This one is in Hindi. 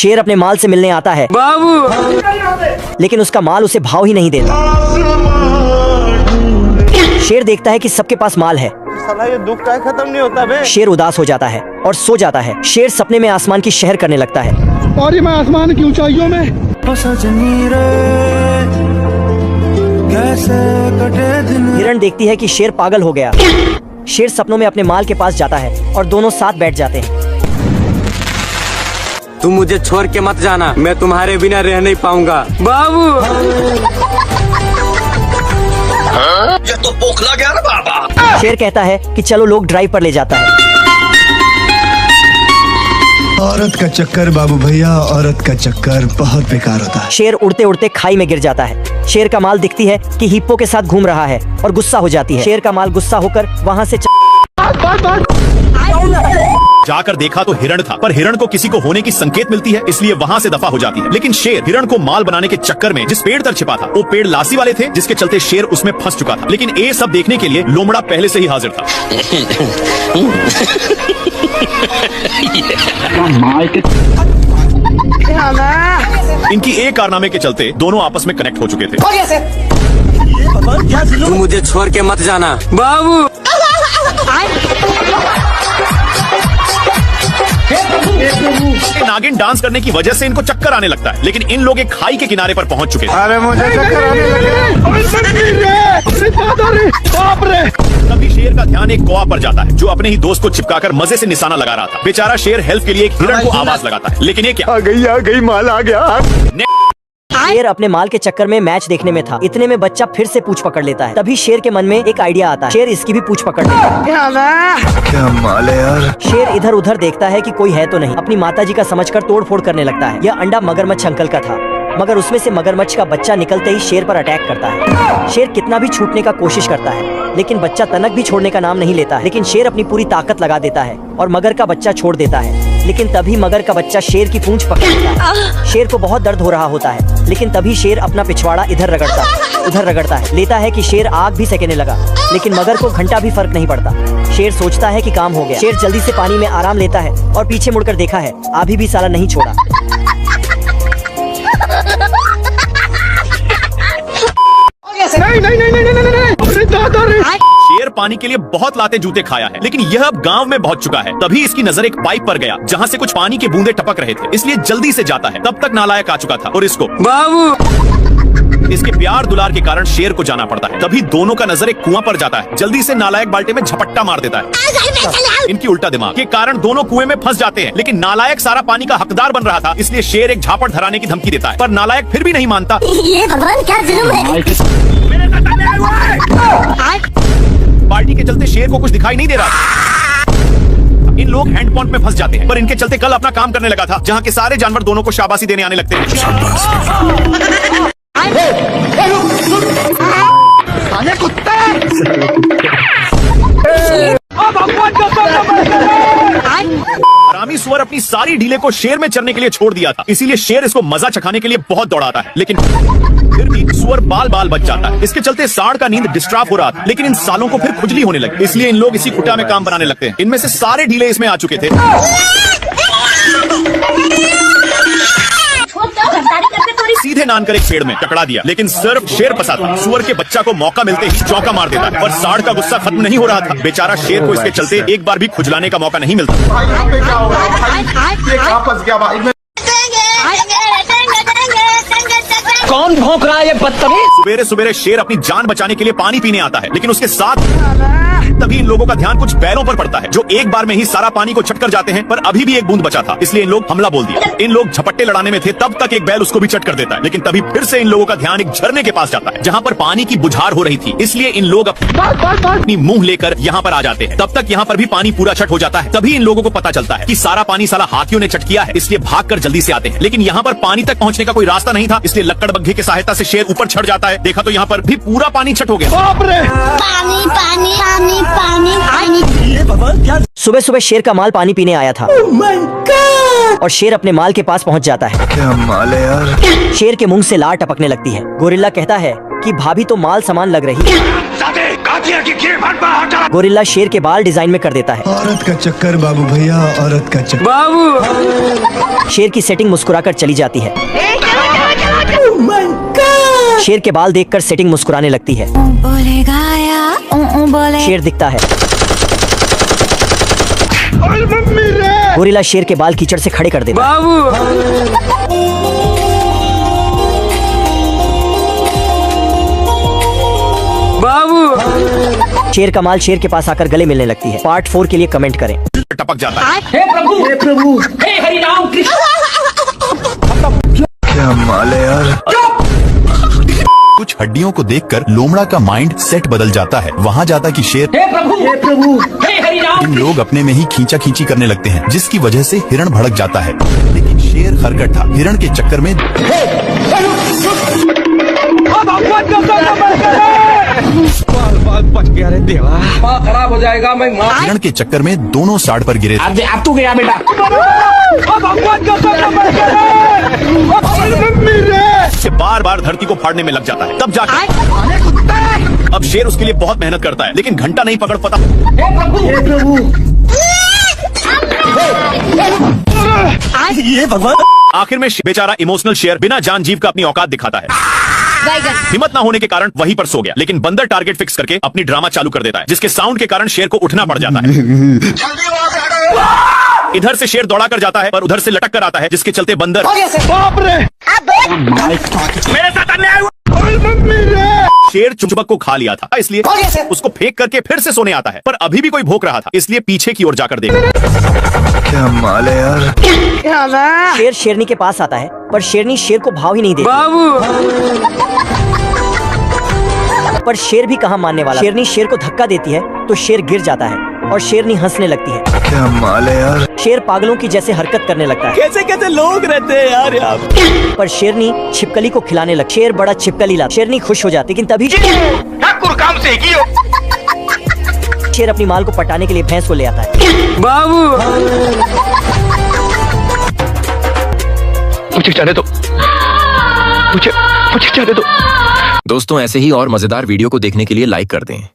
शेर अपने माल से मिलने आता है बाबू, लेकिन उसका माल उसे भाव ही नहीं देता। शेर देखता है कि सबके पास माल है। साला ये दुख का खत्म नहीं होता बे। शेर उदास हो जाता है और सो जाता है। शेर सपने में आसमान की शहर करने लगता है और मैं आसमान की ऊंचाइयों में। हिरण देखती है कि शेर पागल हो गया। शेर सपनों में अपने माल के पास जाता है और दोनों साथ बैठ जाते हैं। तुम मुझे छोड़ के मत जाना, मैं तुम्हारे बिना रह नहीं पाऊंगा बाबू। ये तो पोखला गया ना बाबा। शेर कहता है कि चलो लोग ड्राइव पर ले जाता है। औरत का चक्कर बाबू भैया, औरत का चक्कर बहुत बेकार होता है। शेर उड़ते उड़ते खाई में गिर जाता है। शेर का माल दिखती है कि हिप्पो के साथ घूम रहा है और गुस्सा हो जाती है। शेर का माल गुस्सा होकर वहाँ से जाकर देखा तो हिरण था, पर हिरण को किसी को होने की संकेत मिलती है, इसलिए वहाँ से दफा हो जाती है। लेकिन शेर हिरण को माल बनाने के चक्कर में जिस पेड़ तर छिपा था, वो पेड़ लासी वाले थे, जिसके चलते शेर उसमें फंस चुका था। लेकिन ये सब देखने के लिए लोमड़ा पहले से ही हाजिर था। इनकी एक कारनामे के चलते दोनों आपस में कनेक्ट हो चुके थे। तुम मुझे छोड़ के मत जाना बाबू। नागिन डांस करने की वजह से इनको चक्कर आने लगता है, लेकिन इन लोग एक खाई के किनारे पर पहुंच चुके थे। अरे मुझे चक्कर आने लगे। तभी शेर का ध्यान एक कौवा पर जाता है, जो अपने ही दोस्त को चिपकाकर मजे से निशाना लगा रहा था। बेचारा शेर हेल्प के लिए एक हिरण को आवाज लगाता है, लेकिन ये क्या, आ गई माल आ गया। शेर अपने माल के चक्कर में मैच देखने में था। इतने में बच्चा फिर से पूंछ पकड़ लेता है। तभी शेर के मन में एक आइडिया आता है। शेर इसकी भी पूंछ पकड़ लेता है। क्या माल है यार। शेर इधर उधर देखता है कि कोई है तो नहीं। अपनी माताजी का समझकर तोड़ फोड़ करने लगता है। यह अंडा मगरमच्छ अंकल का था, मगर उसमें से मगरमच्छ का बच्चा निकलते ही शेर पर अटैक करता है। शेर कितना भी छूटने का कोशिश करता है, लेकिन बच्चा तनक भी छोड़ने का नाम नहीं लेता है। लेकिन शेर अपनी पूरी ताकत लगा देता है और मगर का बच्चा छोड़ देता है। लेकिन तभी मगर का बच्चा शेर की पूंछ पकड़ लेता है। शेर को बहुत दर्द हो रहा होता है, लेकिन तभी शेर अपना पिछवाड़ा इधर रगड़ता है, उधर रगड़ता है। लेता है कि शेर आग भी सेकने लगा, लेकिन मगर को घंटा भी फर्क नहीं पड़ता। शेर सोचता है कि काम हो गया। शेर जल्दी से पानी में आराम लेता है और पीछे मुड़कर देखा है, अभी भी साला नहीं छोड़ा। नहीं। शेर पानी के लिए बहुत लाते जूते खाया है, लेकिन यह अब गांव में पहुंच चुका है। तभी इसकी नजर एक पाइप पर गया, जहां से कुछ पानी के बूंदे टपक रहे थे, इसलिए जल्दी से जाता है। तब तक नालायक आ चुका था और इसको बाबू इसके प्यार दुलार के कारण शेर को जाना पड़ता है। तभी दोनों का नजर एक कुआं पर जाता है। जल्दी से नालायक बाल्टी में झपट्टा मार देता है। इनकी उल्टा दिमाग के कारण दोनों कुएं में फंस जाते हैं, लेकिन नालायक सारा पानी का हकदार बन रहा था, इसलिए शेर एक झापड़ धराने की धमकी देता है, पर नालायक फिर भी नहीं मानता। ये भगवान क्या जुल्म है। बाल्टी के चलते शेर को कुछ दिखाई नहीं दे रहा। इन लोग हैंडपंप में फंस जाते हैं, पर इनके चलते कल अपना काम करने लगा था, जहाँ के सारे जानवर दोनों को शाबाशी देने आने लगते हैं। हरामी सुअर अपनी सारी ढीले को शेर में चरने के लिए छोड़ दिया था, इसीलिए शेर इसको मजा चखाने के लिए बहुत दौड़ाता है, लेकिन फिर भी सुअर बाल बाल बच जाता है। इसके चलते सांड का नींद डिस्टर्ब हो रहा था, लेकिन इन सालों को फिर खुजली होने लगी, इसलिए इन लोग इसी कुटा में काम बनाने लगते हैं। इनमें से सारे ढीले इसमें आ चुके थे। सीधे नान कर एक पेड़ में टकरा दिया, लेकिन सिर्फ शेर फंसा था। सुअर के बच्चा को मौका मिलते ही चौका मार देता है, पर सांड का गुस्सा खत्म नहीं हो रहा था। बेचारा शेर को इसके चलते एक बार भी खुजलाने का मौका नहीं मिलता। कौन भौंक रहा है ये बदतमीज? सवेरे सवेरे शेर अपनी जान बचाने के लिए पानी पीने आता है, लेकिन उसके साथ तभी इन लोगों का ध्यान कुछ बैलों पर पड़ता है, जो एक बार में ही सारा पानी को चट कर जाते हैं, पर अभी भी एक बूंद बचा था, इसलिए इन लोग हमला बोल दिया। इन लोग झपट्टे लड़ाने में थे, तब तक एक बैल उसको भी चट कर देता है, लेकिन तभी फिर से इन लोगों का ध्यान एक झरने के पास जाता है, जहाँ पर पानी की बुझार हो रही थी, इसलिए इन लोग अपनी मुंह लेकर यहाँ पर आ जाते हैं। तब तक यहाँ पर भी पानी पूरा चट हो जाता है। तभी इन लोगों को पता चलता है कि सारा पानी साला हाथियों ने चट किया है, इसलिए भागकर जल्दी से आते हैं, लेकिन यहाँ पर पानी तक पहुँचने का कोई रास्ता नहीं था, इसलिए लक्कड़ बग्घे की सहायता से शेर ऊपर चढ़ जाता है। देखा तो यहाँ पर भी पूरा पानी छट हो गया। पानी पानी पानी पानी पानी। सुबह सुबह शेर का माल पानी पीने आया था। और शेर अपने माल के पास पहुंच जाता है। क्या माल है यार। शेर के मुंह से लार टपकने लगती है। गोरिल्ला कहता है कि भाभी तो माल सामान लग रही है। गोरिल्ला शेर के बाल डिजाइन में कर देता है। औरत का चक्कर बाबू भैया, औरत का चक्कर। बाबू शेर की सेटिंग मुस्कुराकर चली जाती है। शेर के बाल देखकर सेटिंग मुस्कुराने लगती है। बोलेगा या बोले शेर दिखता है। गोरिल्ला शेर के बाल कीचड़ से खड़े कर देता है। बाबू बाबू शेर का माल शेर के पास आकर गले मिलने लगती है। पार्ट 4 के लिए कमेंट करें। टपक जाता है। क्या माल है यार। कुछ हड्डियों को देखकर लोमड़ा का माइंड सेट बदल जाता है। वहाँ जाता कि शेर इन लोग अपने में ही खींचा खींची करने लगते हैं, जिसकी वजह से हिरण भड़क जाता है। लेकिन शेर खरकट था। हिरण के चक्कर में बच गया रे देवा। खराब हो जाएगा मैं हिरण के चक्कर में दोनों साइड पर गिरे थे। अब तू गया बेटा। से बार बार धरती को फाड़ने में लग जाता है। तब जाकर अब शेर उसके लिए बहुत मेहनत करता है, लेकिन घंटा नहीं पकड़ पाता। ये भगवान। आखिर में बेचारा इमोशनल शेर बिना जान जीव का अपनी औकात दिखाता है। हिम्मत ना होने के कारण वहीं पर सो गया, लेकिन बंदर टारगेट फिक्स करके अपनी ड्रामा चालू कर देता है, जिसके साउंड के कारण शेर को उठना पड़ जाता है। इधर से शेर दौड़ा कर जाता है, पर उधर से लटक कर आता है, जिसके चलते बंदर बाप रे। मेरे साथ अन्याय हुआ। शेर चुंबक को खा लिया था, इसलिए उसको फेंक करके फिर से सोने आता है, पर अभी भी कोई भौंक रहा था, इसलिए पीछे की ओर जाकर देखा। क्या माल है यार। शेर शेरनी के पास आता है, पर शेरनी शेर को भाव ही नहीं देती। बाबू पर शेर भी कहाँ मानने वाला। शेरनी शेर को धक्का देती है तो शेर गिर जाता है और शेरनी हंसने लगती है। क्या माल है यार। शेर पागलों की जैसे हरकत करने लगता है। कैसे कैसे लोग रहते हैं यार यहाँ पे। पर शेरनी छिपकली को खिलाने लगती। शेर बड़ा छिपकली लाता। शेरनी खुश हो जाती, लेकिन तभी शेर अपनी माल को पटाने के लिए भैंस को ले आता है। बाबू मुझे जाने दो, मुझे जाने दो। दोस्तों ऐसे ही और मजेदार वीडियो को देखने के लिए लाइक कर दें।